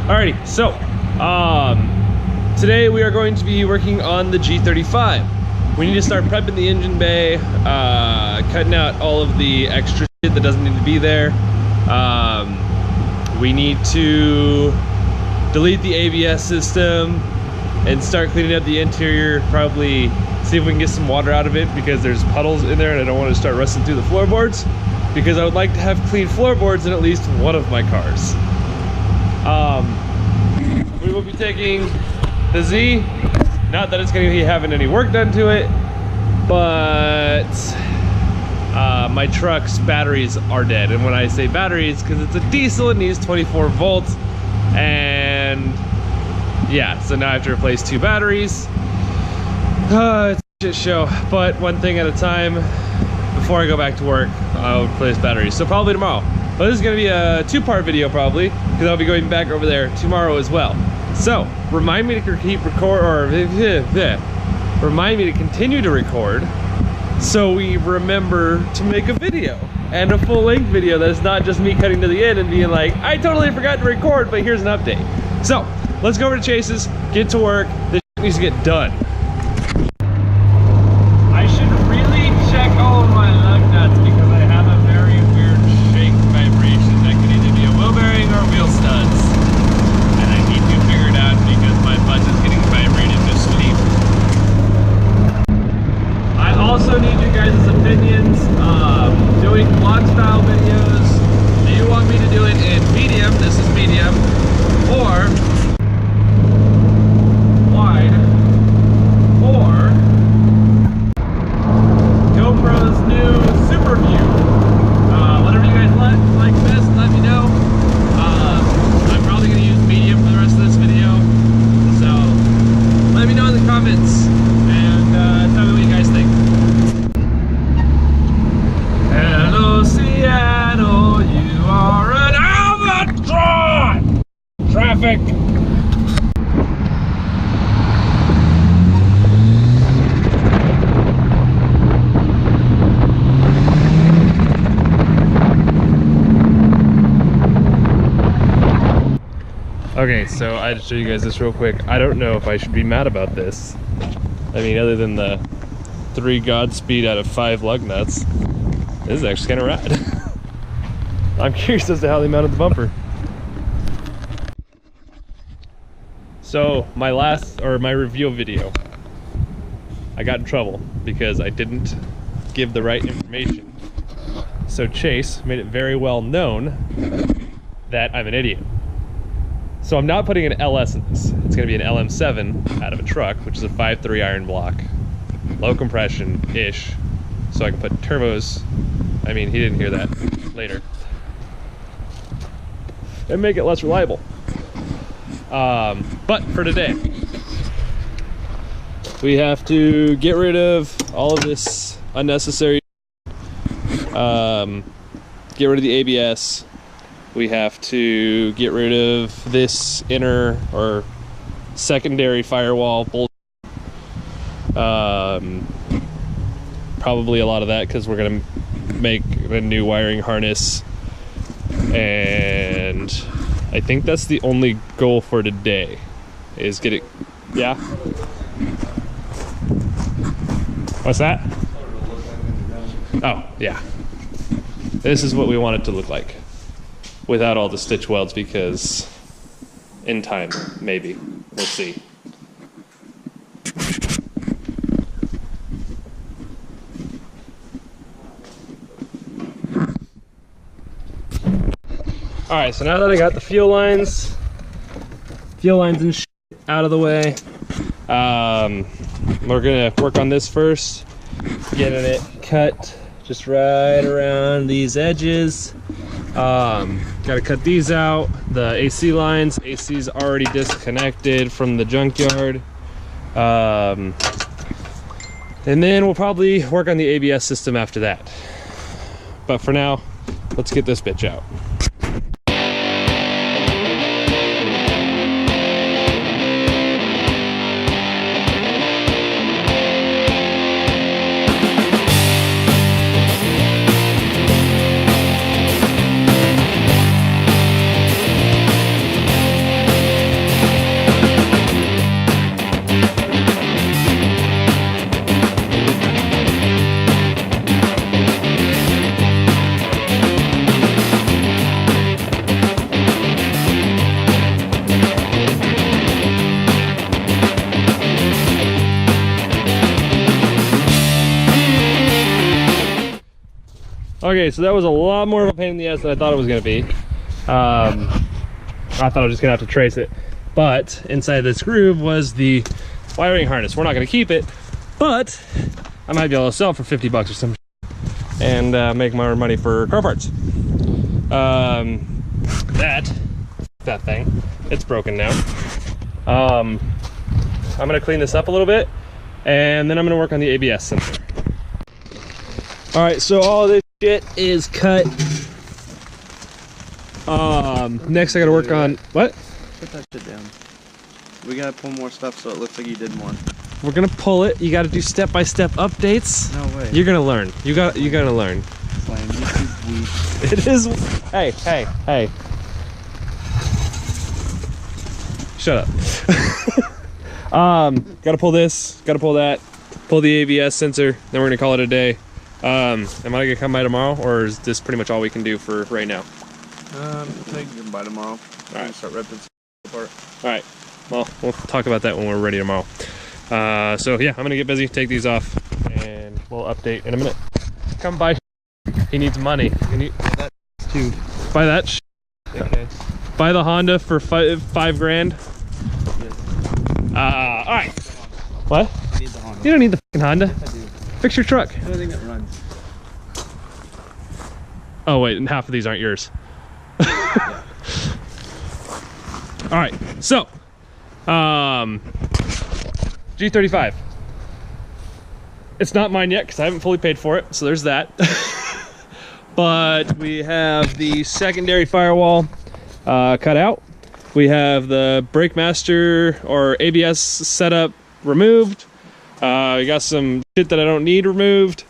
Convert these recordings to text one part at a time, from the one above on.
Alrighty, so today we are going to be working on the G35. We need to start prepping the engine bay, cutting out all of the extra shit that doesn't need to be there. We need to delete the ABS system and start cleaning up the interior, probably see if we can get some water out of it because there's puddles in there and I don't want to start rusting through the floorboards, because I would like to have clean floorboards in at least one of my cars. We will be taking the Z, not that it's going to be having any work done to it, but my truck's batteries are dead. And when I say batteries, because it's a diesel, it needs 24 volts, and yeah, so now I have to replace 2 batteries. It's a shit show, but one thing at a time. Before I go back to work, I'll replace batteries, so probably tomorrow. But this is going to be a 2-part video probably, because I'll be going back over there tomorrow as well. So remind me to keep record, or remind me to continue to record, so we remember to make a video, and a full-length video that's not just me cutting to the end and being like, I totally forgot to record, but here's an update. So let's go over to Chase's, get to work. This needs to get done. I should really check all of my lug nuts because I have a very weird shake vibration that could either be a wheel bearing or wheel studs. And I need to figure it out because my butt is getting vibrated to sleep. I also need you guys' opinions. Doing vlog style videos. Do you want me to do it in medium? This is medium. Or wide. Or GoPro's new Super View. Whatever you guys like best, let me know. I'm probably going to use medium for the rest of this video, so let me know in the comments and tell me what you guys think. Hello Seattle, you are an albatross! Traffic! Okay, so I had to show you guys this real quick. I don't know if I should be mad about this. I mean, other than the 3 Godspeed out of 5 lug nuts, this is actually kind of rad. I'm curious as to how they mounted the bumper. So my review video, I got in trouble because I didn't give the right information. So Chase made it very well known that I'm an idiot. So I'm not putting an LS in this. It's going to be an LM7 out of a truck, which is a 5.3 iron block, low compression-ish, so I can put turbos. I mean, he didn't hear that later. And make it less reliable. But for today, we have to get rid of all of this unnecessary, get rid of the ABS. We have to get rid of this inner or secondary firewall bolt. Probably a lot of that because we're gonna make a new wiring harness, and I think that's the only goal for today, is get it. Yeah. What's that? Oh yeah. This is what we want it to look like, without all the stitch welds, because in time, maybe. We'll see. Alright, so now that I got the fuel lines and shit out of the way, we're gonna work on this first, getting it cut just right around these edges. Gotta cut these out, the AC lines. AC's already disconnected from the junkyard. And then we'll probably work on the ABS system after that. But for now, let's get this bitch out. Okay, so that was a lot more of a pain in the ass than I thought it was gonna be. I thought I was just gonna have to trace it. But inside this groove was the wiring harness. We're not gonna keep it, but I might be able to sell it for 50 bucks or something and make more money for car parts. That thing, it's broken now. I'm gonna clean this up a little bit and then I'm gonna work on the ABS sensor. All right, so all this shit is cut. Next I gotta work on, what? Put that shit down. We gotta pull more stuff so it looks like you did more. We're gonna pull it. You gotta do step-by-step updates. No way. You're gonna learn. You gotta learn. Lame. YouTube's weak. It is, hey. Shut up. Gotta pull this, gotta pull that, pull the ABS sensor, then we're gonna call it a day. Am I gonna come by tomorrow, or is this pretty much all we can do for right now? I think you can buy tomorrow. Alright. Start ripping apart. Alright, well, we'll talk about that when we're ready tomorrow. So yeah, I'm gonna get busy, take these off, and we'll update in a minute. Come by. He needs money. That too. Buy that. Okay. Buy the Honda for five grand. Alright. What? I need the Honda. You don't need the fucking Honda. Yes, I do. Fix your truck. The only thing that runs. Oh wait, and half of these aren't yours. All right, so G35. It's not mine yet because I haven't fully paid for it, so there's that. But we have the secondary firewall cut out. We have the brake master or ABS setup removed. We got some shit that I don't need removed,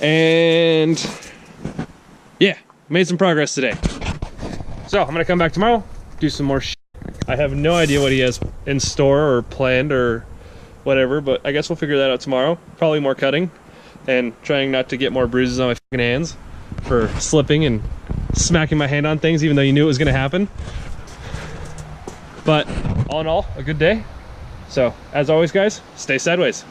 and yeah, made some progress today. So I'm gonna come back tomorrow, do some more shit. I have no idea what he has in store or planned or whatever, but I guess we'll figure that out tomorrow. Probably more cutting and trying not to get more bruises on my fucking hands for slipping and smacking my hand on things even though you knew it was gonna happen. But all in all, a good day. So as always guys, stay sideways.